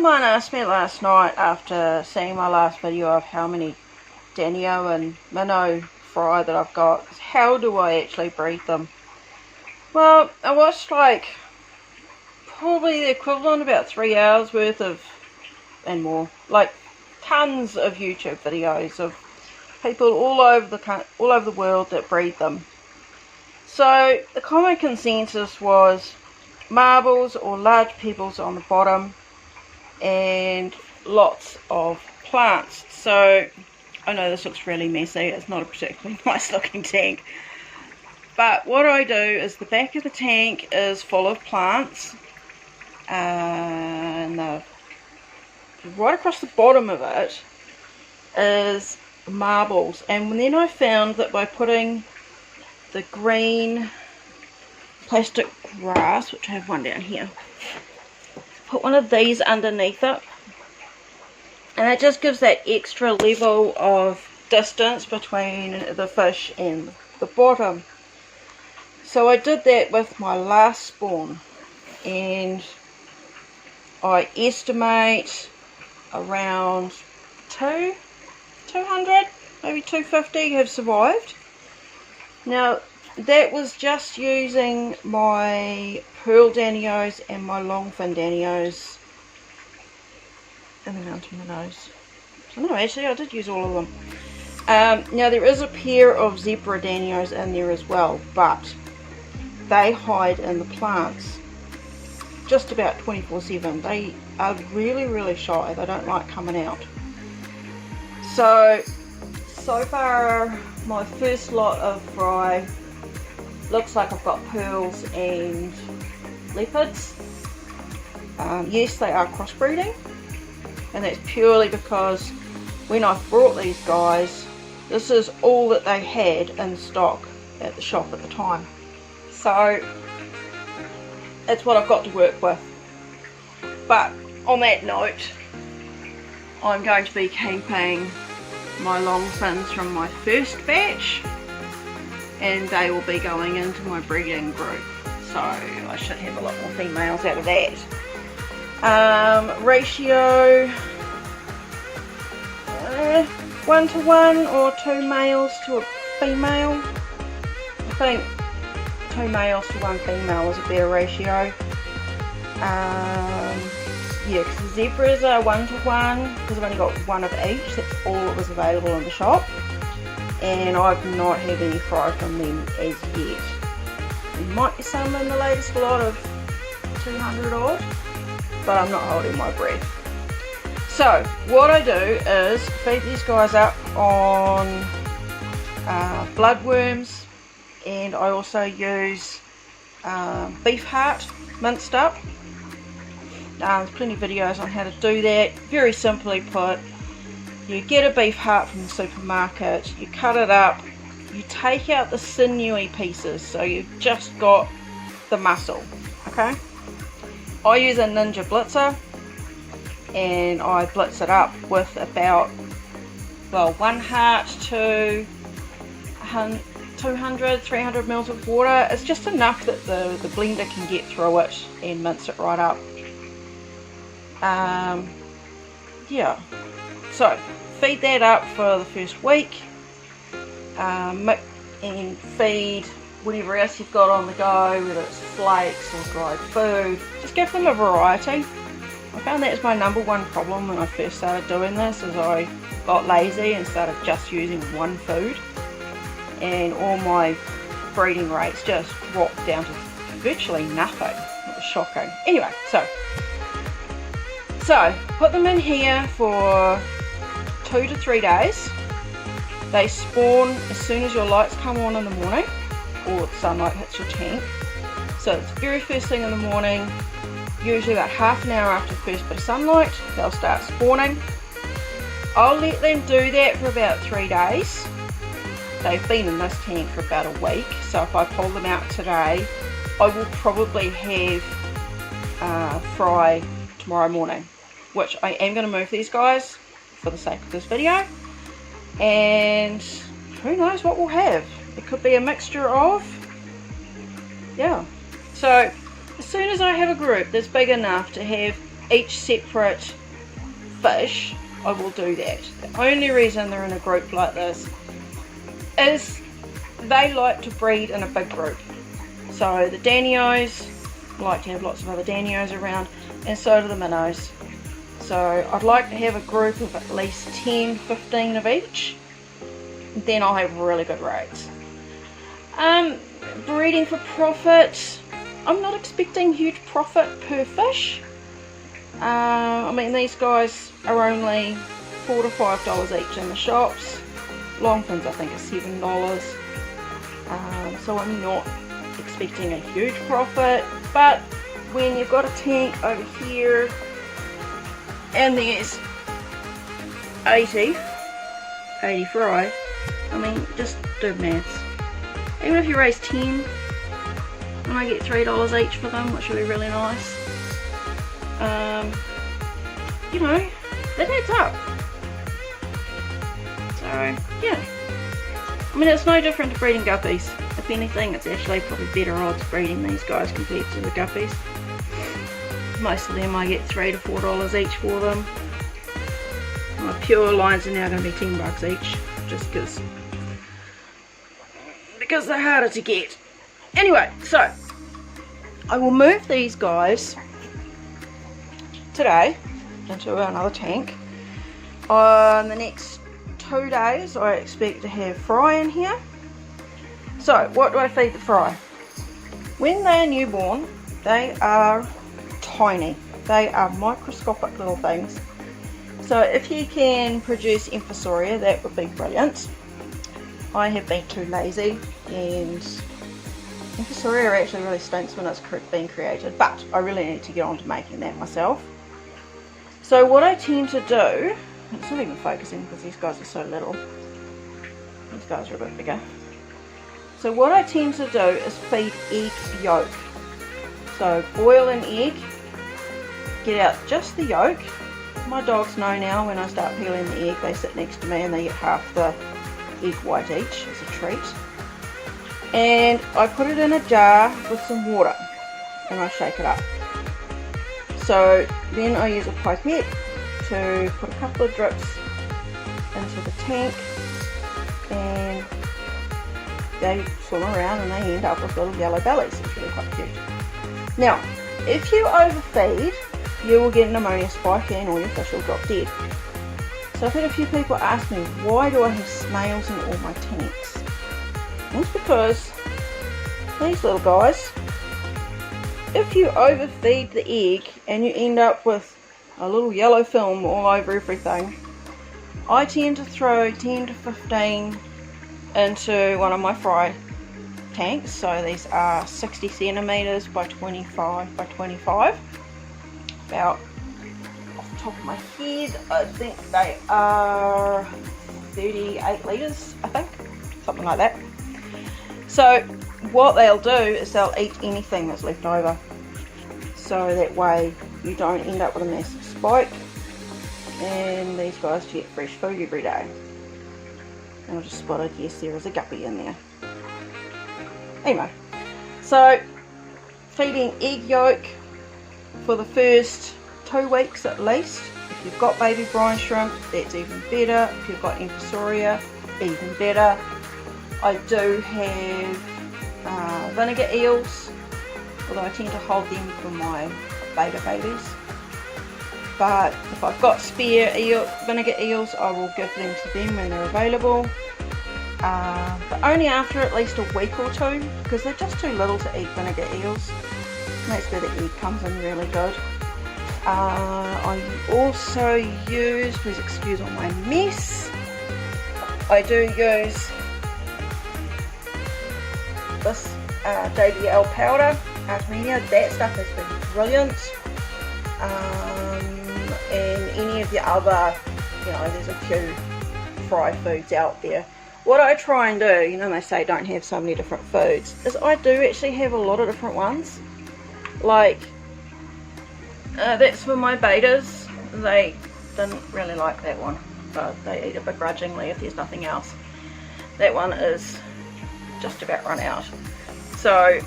of mine asked me last night after seeing my last video of how many Danios and minnow fry that I've got, how do I actually breed them? Well, I watched like probably the equivalent, about 3 hours worth of, and more, like tons of YouTube videos of people all over the world that breed them. So the common consensus was marbles or large pebbles on the bottom and lots of plants. So I know this looks really messy, it's not a particularly nice looking tank, but what I do is the back of the tank is full of plants, and right across the bottom of it is marbles. And then I found that by putting the green plastic grass, which I have one down here, put one of these underneath it, and it just gives that extra level of distance between the fish and the bottom. So I did that with my last spawn, and I estimate around 200, maybe 250 have survived. Now that was just using my pearl Danios and my longfin Danios and the mountain minnows. So no, actually I did use all of them. Now there is a pair of zebra Danios in there as well, but they hide in the plants just about 24/7. They are really shy, they don't like coming out. So far my first lot of fry looks like I've got pearls and leopards. Yes, they are crossbreeding, and that's purely because when I brought these guys, this is all that they had in stock at the shop at the time. So it's what I've got to work with. But on that note, I'm going to be keeping my long fins from my first batch, and they will be going into my breeding group, so I should have a lot more females out of that. Ratio 1:1 or 2 males to a female. I think 2 males to 1 female is a better ratio. Yeah, because the zebras are 1:1, because I've only got one of each. That's all that was available in the shop, and I've not had any fry from them as yet. There might be some in the latest lot of 200 odd, but I'm not holding my breath. So what I do is feed these guys up on bloodworms, and I also use beef heart minced up. There's plenty of videos on how to do that. Very simply put, you get a beef heart from the supermarket, you cut it up, you take out the sinewy pieces, so you've just got the muscle, okay? I use a Ninja Blitzer, and I blitz it up with about, well, 1 heart to 200, 300 mils of water. It's just enough that the blender can get through it and mince it right up. Yeah, so feed that up for the first week, mix and feed whatever else you've got on the go, whether it's flakes or dried food. Just give them a variety. I found that was my #1 problem when I first started doing this, is I got lazy and started just using one food, and all my breeding rates just dropped down to virtually nothing. It was shocking. Anyway, so put them in here for 2 to 3 days. They spawn as soon as your lights come on in the morning, or sunlight hits your tank. So it's the very first thing in the morning, usually about half an hour after the first bit of sunlight, they'll start spawning. I'll let them do that for about 3 days. They've been in this tank for about a week, so if I pull them out today, I will probably have fry tomorrow morning, which I am going to move these guys for the sake of this video, and who knows what we'll have. It could be a mixture of, yeah. So as soon as I have a group that's big enough to have each separate fish, I will do that. The only reason they're in a group like this is they like to breed in a big group. So the Danios like to have lots of other Danios around, and so do the minnows. So I'd like to have a group of at least 10-15 of each. Then I'll have really good rates. Breeding for profit, I'm not expecting huge profit per fish. I mean, these guys are only $4 to $5 each in the shops. Longfins I think is $7. So I'm not expecting a huge profit, but when you've got a tank over here and there's 80 fry, I mean, just do maths. Even if you raise 10 and I get $3 each for them, which would be really nice, you know, that adds up. So yeah, I mean, it's no different to breeding guppies. If anything, it's actually probably better odds breeding these guys compared to the guppies. Most of them I get $3 to $4 each for them. My pure lines are now going to be $10 each, just because they're harder to get. Anyway, so I will move these guys today into another tank. On the next 2 days I expect to have fry in here. So what do I feed the fry? When they are newborn, they are tiny. They are microscopic little things. So if you can produce Infusoria, that would be brilliant. I have been too lazy, and Infusoria actually really stinks when it's being created, but I really need to get on to making that myself. So what I tend to do, it's not even focusing because these guys are so little. These guys are a bit bigger. So what I tend to do is feed egg yolk. So boil an egg, get out just the yolk. My dogs know now when I start peeling the egg, they sit next to me and they get half the egg white each as a treat. And I put it in a jar with some water and I shake it up. So then I use a pipette to put a couple of drips into the tank, and they swim around and they end up with little yellow bellies. It's really quite cute. Now, if you overfeed, you will get an ammonia spike and all your fish will drop dead. So I've had a few people ask me, why do I have snails in all my tanks? And it's because these little guys, if you overfeed the egg and you end up with a little yellow film all over everything, I tend to throw 10 to 15 into one of my fry tanks. So these are 60 centimeters by 25 by 25. About, off the top of my head, I think they are 38 litres, I think, something like that. So what they'll do is they'll eat anything that's left over, so that way you don't end up with a massive spike, and these guys get fresh food every day. And I just spotted, yes, there is a guppy in there. Anyway, so feeding egg yolk for the first 2 weeks at least. If you've got baby brine shrimp, that's even better. If you've got Infusoria, even better. I do have vinegar eels, although I tend to hold them for my beta babies. But if I've got spare vinegar eels, I will give them to them when they're available. But only after at least a week or 2, because they're just too little to eat vinegar eels. And that's where the egg comes in really good. I also use, please excuse all my mess, I do use this JBL powder, Artemisia. That stuff has been brilliant. And any of the other, you know, there's a few fry foods out there. What I try and do, you know, they say don't have so many different foods, is I do actually have a lot of different ones. Like, that's for my betas. They didn't really like that one, but they eat it begrudgingly if there's nothing else. That one is just about run out. So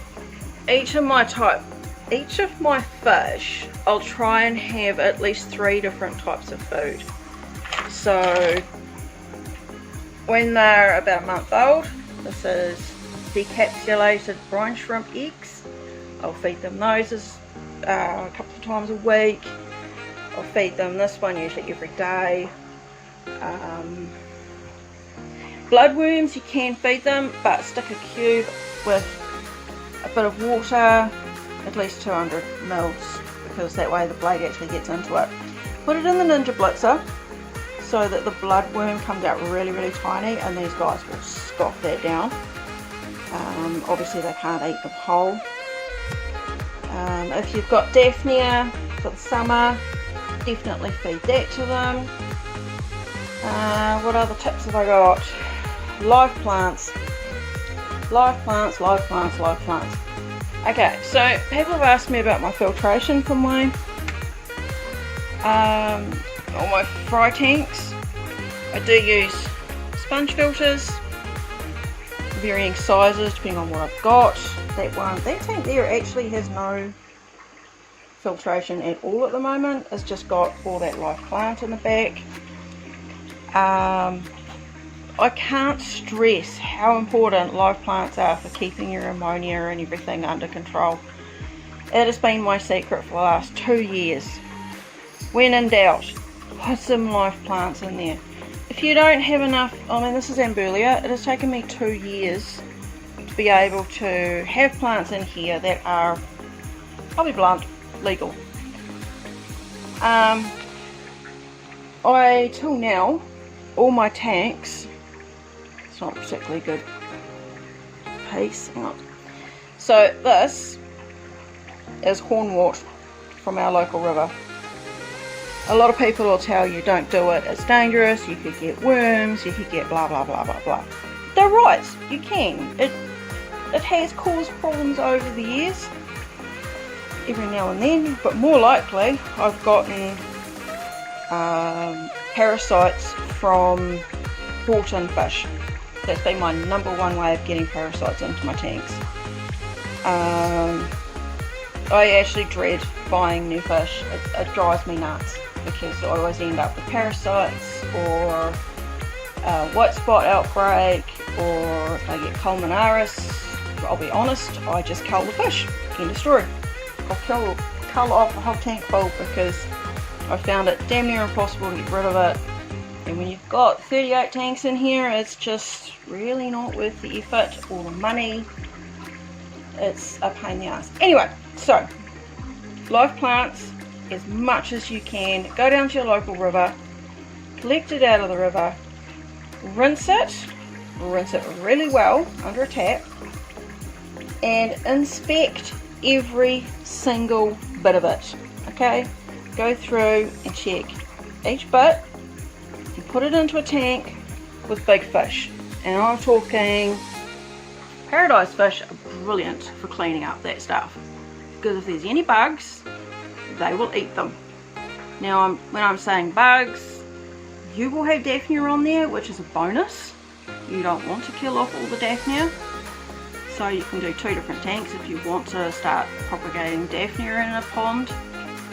each of my type each of my fish, I'll try and have at least 3 different types of food. So when they're about a month old, this is decapsulated brine shrimp eggs. I'll feed them those a couple of times a week. I'll feed them this one usually every day. Bloodworms, you can feed them, but stick a cube with a bit of water, at least 200 mils, because that way the blade actually gets into it. Put it in the Ninja Blitzer so that the bloodworm comes out really, really tiny, and these guys will scoff that down. Obviously they can't eat them whole. If you've got Daphnia for the summer, definitely feed that to them. What other tips have I got? Live plants. Live plants, live plants, live plants. Okay, so people have asked me about my filtration for my all my fry tanks. I do use sponge filters, varying sizes depending on what I've got. That tank there actually has no filtration at all at the moment. It's just got all that live plant in the back. I can't stress how important live plants are for keeping your ammonia and everything under control. It has been my secret for the last 2 years. When in doubt, put some live plants in there. If you don't have enough, I mean, this is Ambulia, it has taken me 2 years to be able to have plants in here that are, I'll be blunt, legal. Till now, all my tanks, it's not a particularly good piece. Hang on. So this is Hornwort from our local river. A lot of people will tell you don't do it, it's dangerous, you could get worms, you could get blah blah blah blah blah. They're right, you can. It has caused problems over the years, every now and then, but more likely I've gotten parasites from brought-in fish. That's been my #1 way of getting parasites into my tanks. I actually dread buying new fish. It drives me nuts because I always end up with parasites or white spot outbreak, or if I get colmenaris, I'll be honest, I just cull the fish. End of story. I'll cull off the whole tank full because I found it damn near impossible to get rid of it. And when you've got 38 tanks in here, it's just really not worth the effort or the money. It's a pain in the ass. Anyway, so live plants as much as you can. Go down to your local river, collect it out of the river, rinse it really well under a tap, and inspect every single bit of it. Okay, go through and check each bit and put it into a tank with big fish. And I'm talking paradise fish are brilliant for cleaning up that stuff, because if there's any bugs, they will eat them. Now when I'm saying bugs, you will have Daphnia on there, which is a bonus. You don't want to kill off all the Daphnia, so you can do 2 different tanks if you want to start propagating Daphnia in a pond,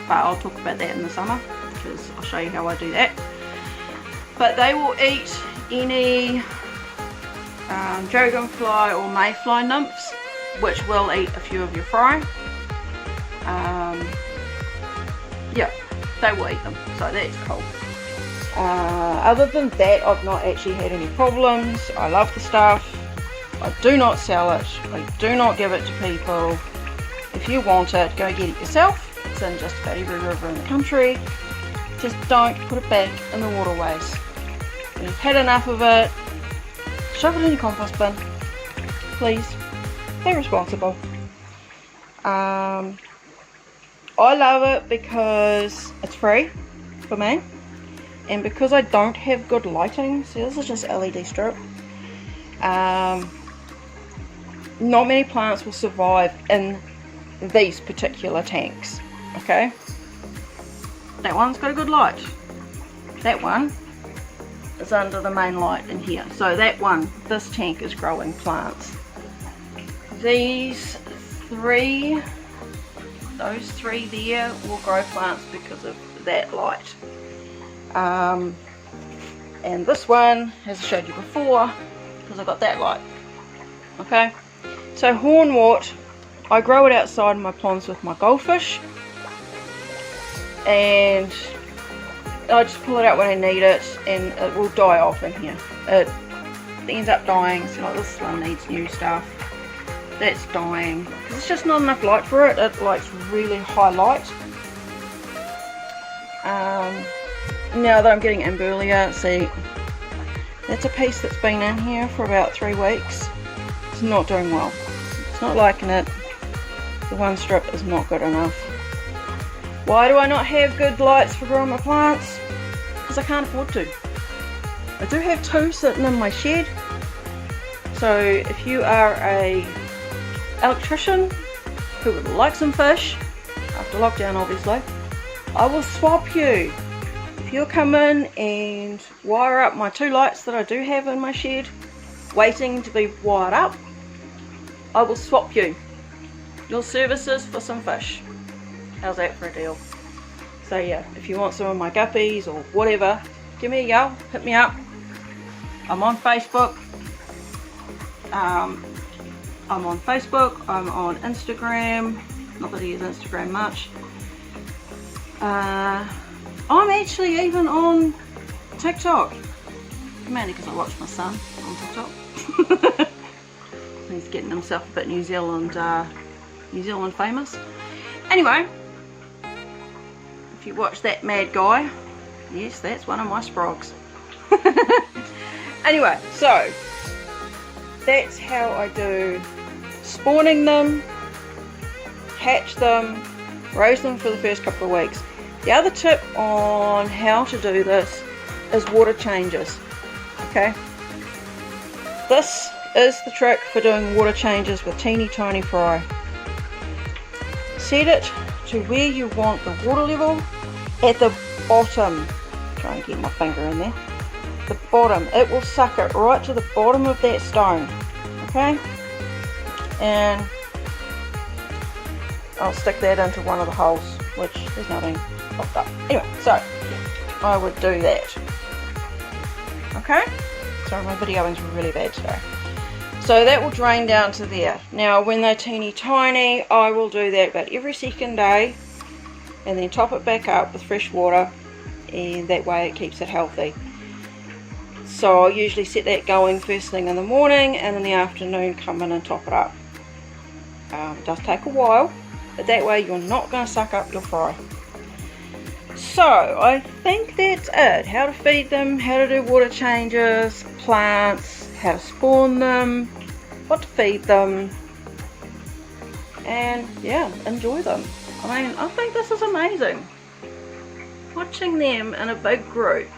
but I'll talk about that in the summer because I'll show you how I do that. But they will eat any dragonfly or mayfly nymphs, which will eat a few of your fry. Yeah, they will eat them, so that's cool. Other than that, I've not actually had any problems. I love the stuff. I do not sell it. I do not give it to people. If you want it, go get it yourself. It's in just about every river in the country. Just don't put it back in the waterways. When you've had enough of it, shove it in your compost bin. Please, be responsible. I love it because it's free for me, and because I don't have good lighting. See, this is just LED strip. Not many plants will survive in these particular tanks. Okay, that one's got a good light. That one is under the main light in here. So this tank is growing plants. These 3 those three there will grow plants because of that light. And this one, as I showed you before, because I got that light. Okay, so hornwort, I grow it outside in my ponds with my goldfish, and I just pull it out when I need it, and it will die off in here. It ends up dying. So like this one needs new stuff. That's dying because it's just not enough light for it. It likes really high light. Now that I'm getting ambulia, see, that's a piece that's been in here for about 3 weeks. It's not doing well. It's not liking it. The one strip is not good enough. Why do I not have good lights for growing my plants? Because I can't afford to. I do have 2 sitting in my shed. So if you are a electrician who would like some fish, after lockdown obviously, I will swap you. If you'll come in and wire up my 2 lights that I do have in my shed, waiting to be wired up, I will swap you your services for some fish. How's that for a deal? So yeah, if you want some of my guppies or whatever, give me a yell, hit me up. I'm on Facebook. I'm on Facebook, I'm on Instagram, not that I use Instagram much. I'm actually even on TikTok, mainly because I watch my son on TikTok. He's getting himself a bit New Zealand famous. Anyway, if you watch that mad guy, yes, that's one of my sprogs. Anyway, so that's how I do spawning them, hatch them, raise them for the first couple of weeks. The other tip on how to do this is water changes. Okay, this is the trick for doing water changes with teeny tiny fry. Set it to where you want the water level at the bottom. Try and get my finger in there. The bottom, it will suck it right to the bottom of that stone. Okay, and I'll stick that into one of the holes, which there's nothing popped up. Anyway, so I would do that. Okay, sorry, my videoing's really bad today. So that will drain down to there. Now when they're teeny tiny, I will do that about every second day, and then top it back up with fresh water, and that way it keeps it healthy. So I'll usually set that going first thing in the morning, and in the afternoon come in and top it up. It does take a while, but that way you're not going to suck up your fry. So I think that's it. How to feed them, how to do water changes, plants, how to spawn them, what to feed them, and yeah, enjoy them. I mean, I think this is amazing. Watching them in a big group.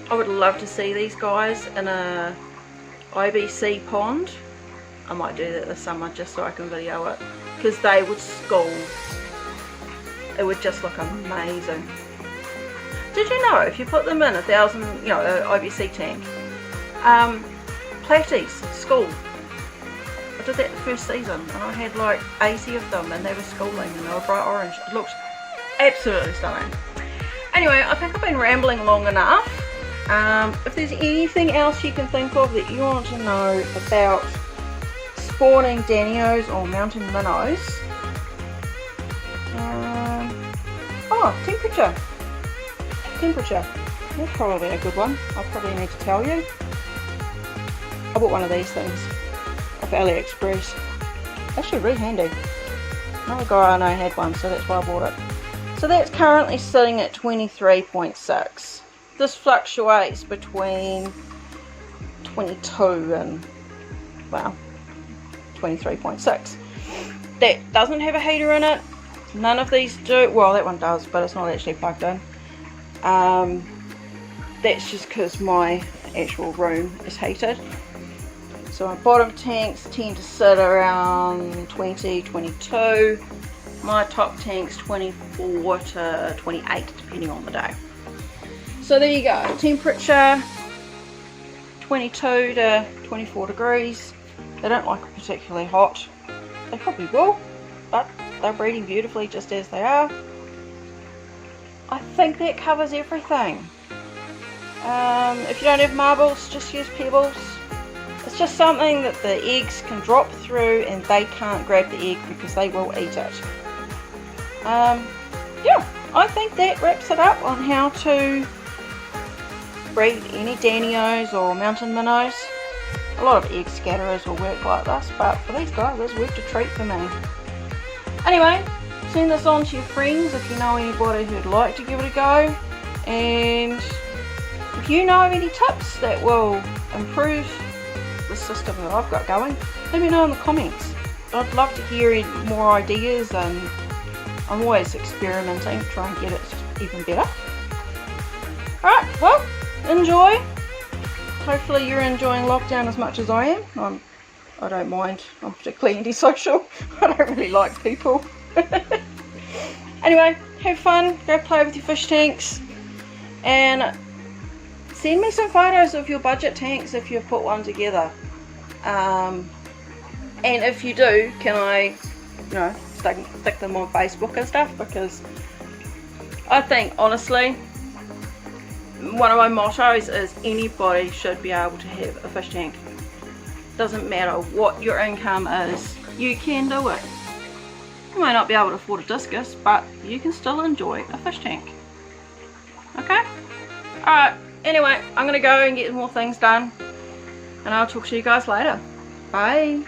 I would love to see these guys in a IBC pond. I might do that this summer just so I can video it, because they would school. It would just look amazing. Did you know if you put them in 1,000, IBC tank, platies school. I did that the first season, and I had like 80 of them, and they were schooling, and they were bright orange. It looked absolutely stunning. Anyway, I think I've been rambling long enough. If there's anything else you can think of that you want to know about spawning Danios or mountain minnows. Temperature. That's probably a good one. I'll probably need to tell you. I bought one of these things off AliExpress. Actually really handy. Another guy I know had one, so that's why I bought it. So that's currently sitting at 23.6. This fluctuates between 22 and, well, 23.6. That doesn't have a heater in it. None of these do. Well, that one does, but it's not actually plugged in. That's just because my actual room is heated. So my bottom tanks tend to sit around 20, 22. My top tank's 24 to 28, depending on the day. So there you go. Temperature 22 to 24 degrees. They don't like it particularly hot. They probably will. but they're breeding beautifully just as they are. I think that covers everything. If you don't have marbles, just use pebbles. It's just something that the eggs can drop through and they can't grab the egg because they will eat it. Yeah, I think that wraps it up on how to breed any Danios or mountain minnows. A lot of egg scatterers will work like this, but for these guys it's worked a treat for me. Anyway, send this on to your friends if you know anybody who'd like to give it a go, and if you know any tips that will improve the system that I've got going, let me know in the comments. I'd love to hear more ideas, and I'm always experimenting to try and get it even better. Alright, well, enjoy. Hopefully you're enjoying lockdown as much as I am. I don't mind. I'm particularly antisocial. I don't really like people. Anyway, have fun. Go play with your fish tanks. And send me some photos of your budget tanks if you've put one together. And if you do, can I, stick them on Facebook and stuff? Because I think, honestly, one of my mottos is anybody should be able to have a fish tank. Doesn't matter what your income is, you can do it. You might not be able to afford a discus, but you can still enjoy a fish tank. Okay? Alright, anyway, I'm going to go and get more things done, and I'll talk to you guys later. Bye!